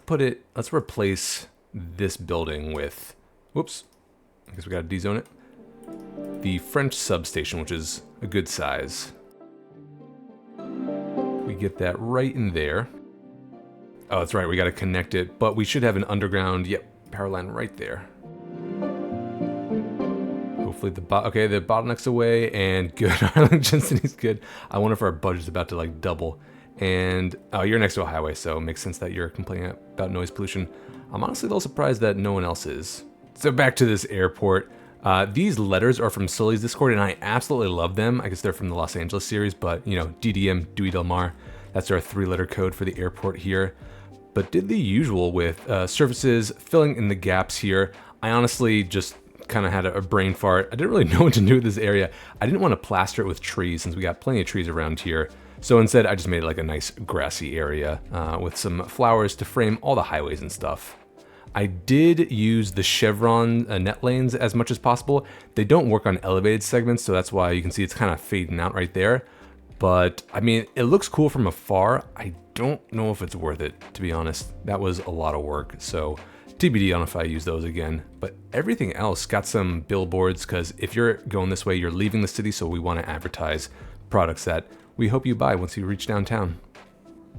replace this building with, whoops, I guess we gotta dezone it, the French substation, which is a good size. We get that right in there. Oh, that's right, we gotta connect it, but we should have an underground, power line right there. Hopefully the bottleneck's away, and good, our electricity's good. I wonder if our budget's about to double. And, oh, you're next to a highway, so it makes sense that you're complaining about noise pollution. I'm honestly a little surprised that no one else is. So back to this airport. These letters are from Sully's Discord, and I absolutely love them. I guess they're from the Los Angeles series, but, DDM, Dewy del Mar, that's our 3-letter code for the airport here. But did the usual with surfaces, filling in the gaps here. I honestly just kind of had a brain fart. I didn't really know what to do with this area. I didn't want to plaster it with trees since we got plenty of trees around here. So instead, I just made it a nice grassy area with some flowers to frame all the highways and stuff. I did use the chevron net lanes as much as possible. They don't work on elevated segments, so that's why you can see it's kind of fading out right there. But, I mean, it looks cool from afar. I don't know if it's worth it, to be honest. That was a lot of work, so TBD on if I use those again. But everything else got some billboards, because if you're going this way, you're leaving the city, so we want to advertise products that we hope you buy once you reach downtown.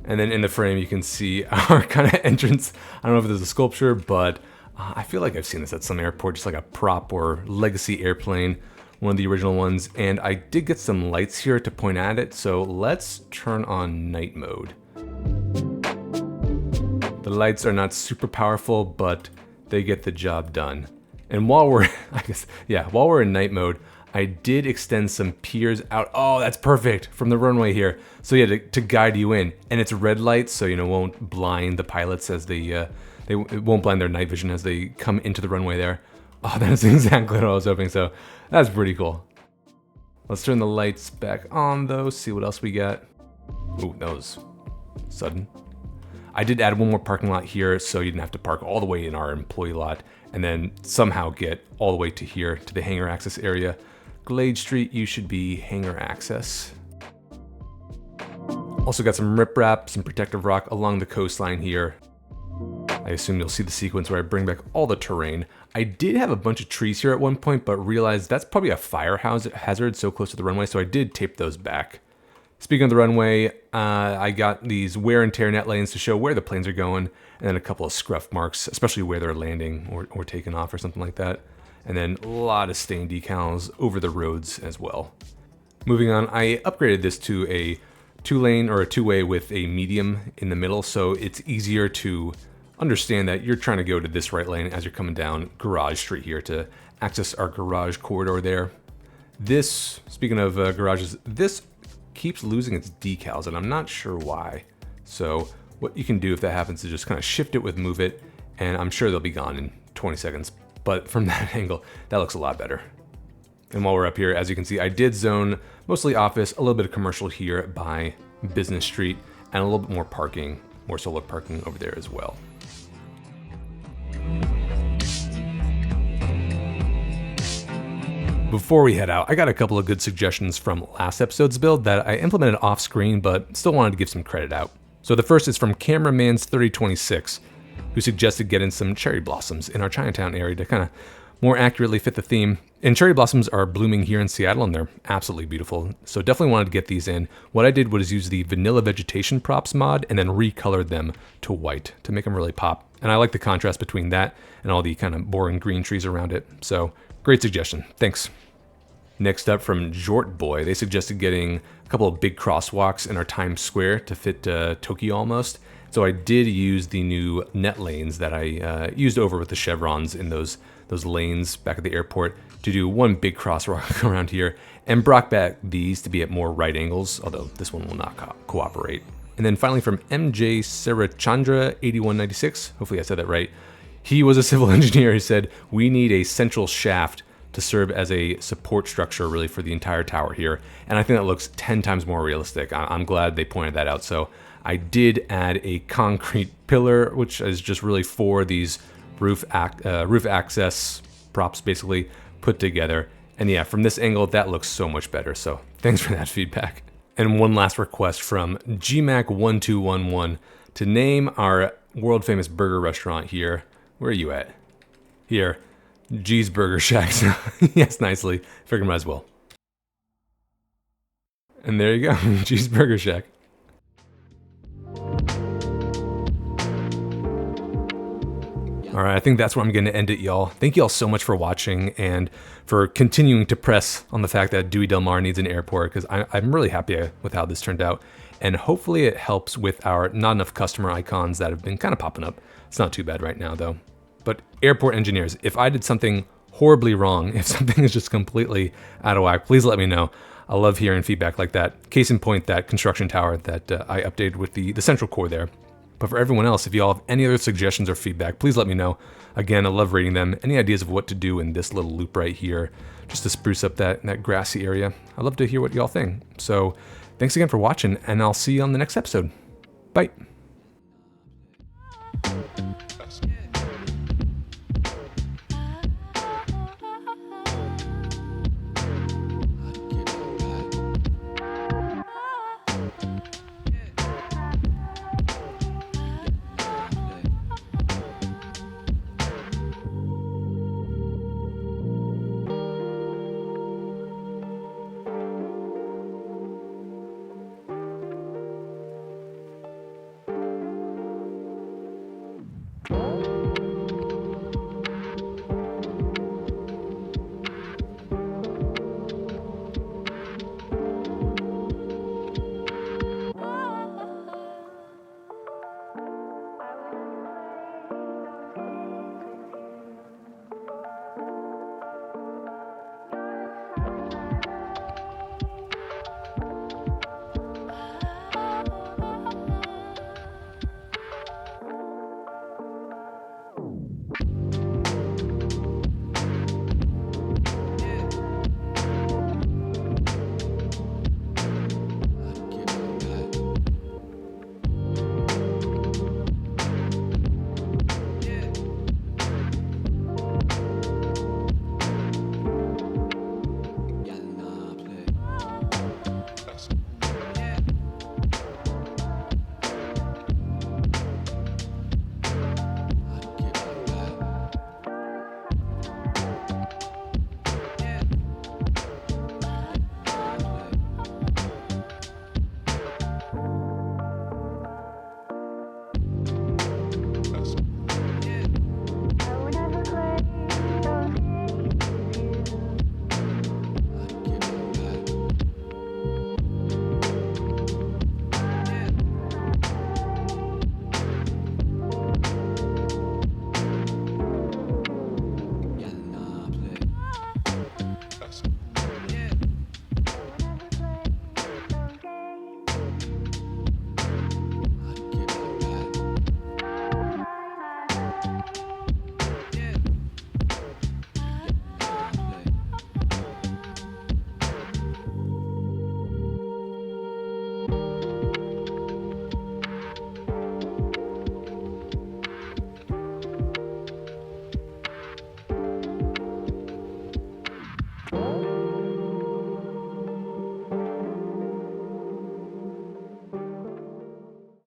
And then in the frame, you can see our kind of entrance. I don't know if there's a sculpture, but I feel like I've seen this at some airport, just like a prop or legacy airplane, one of the original ones. And I did get some lights here to point at it, so let's turn on night mode. The lights are not super powerful, but they get the job done. And while we're, while we're in night mode, I did extend some piers out. Oh, that's perfect from the runway here. So yeah, to guide you in, and it's red lights, so it won't blind the pilots as it won't blind their night vision as they come into the runway there. Oh, that's exactly what I was hoping. So that's pretty cool. Let's turn the lights back on though. See what else we got. Ooh, that was sudden. I did add one more parking lot here, so you didn't have to park all the way in our employee lot and then somehow get all the way to here to the hangar access area. Glade Street, you should be hangar access. Also got some riprap, some protective rock along the coastline here. I assume you'll see the sequence where I bring back all the terrain. I did have a bunch of trees here at one point, but realized that's probably a fire hazard so close to the runway, so I did tape those back. Speaking of the runway, I got these wear and tear net lanes to show where the planes are going, and then a couple of scruff marks, especially where they're landing or taking off or something like that. And then a lot of stain decals over the roads as well. Moving on, I upgraded this to a 2-lane or a 2-way with a medium in the middle, so it's easier to understand that you're trying to go to this right lane as you're coming down Garage Street here to access our garage corridor there. This, speaking of garages, this keeps losing its decals, and I'm not sure why. So what you can do if that happens is just kind of shift it with move it, and I'm sure they'll be gone in 20 seconds. But from that angle, that looks a lot better. And while we're up here, as you can see, I did zone mostly office, a little bit of commercial here by Business Street, and a little bit more parking, more solar parking over there as well. Before we head out, I got a couple of good suggestions from last episode's build that I implemented off screen, but still wanted to give some credit out. So the first is from Cameraman's 3026, who suggested getting some cherry blossoms in our Chinatown area to kind of more accurately fit the theme. And cherry blossoms are blooming here in Seattle, and they're absolutely beautiful. So definitely wanted to get these in. What I did was use the vanilla vegetation props mod and then recolored them to white to make them really pop. And I like the contrast between that and all the kind of boring green trees around it. So great suggestion. Thanks. Next up from Jort Boy, they suggested getting a couple of big crosswalks in our Times Square to fit Tokyo almost. So I did use the new net lanes that I used over with the chevrons in those lanes back at the airport to do one big crosswalk around here, and brought back these to be at more right angles, although this one will not cooperate. And then finally from MJ Sarachandra 8196, hopefully I said that right. He was a civil engineer. He said, we need a central shaft to serve as a support structure really for the entire tower here. And I think that looks 10 times more realistic. I'm glad they pointed that out. So I did add a concrete pillar, which is just really for these roof access props basically put together. And yeah, from this angle, that looks so much better. So thanks for that feedback. And one last request from GMAC1211 to name our world famous burger restaurant here. Where are you at? Here. G's Burger Shack. Yes, nicely. Figured might as well. And there you go. G's Burger Shack. All right, I think that's where I'm going to end it, y'all. Thank you all so much for watching and for continuing to press on the fact that Dewy del Mar needs an airport, because I'm really happy with how this turned out. And hopefully it helps with our not enough customer icons that have been kind of popping up. It's not too bad right now, though. But airport engineers, if I did something horribly wrong, if something is just completely out of whack, please let me know. I love hearing feedback like that. Case in point, that construction tower that I updated with the central core there. But for everyone else, if you all have any other suggestions or feedback, please let me know. Again, I love reading them. Any ideas of what to do in this little loop right here, just to spruce up that grassy area. I'd love to hear what y'all think. So thanks again for watching, and I'll see you on the next episode. Bye.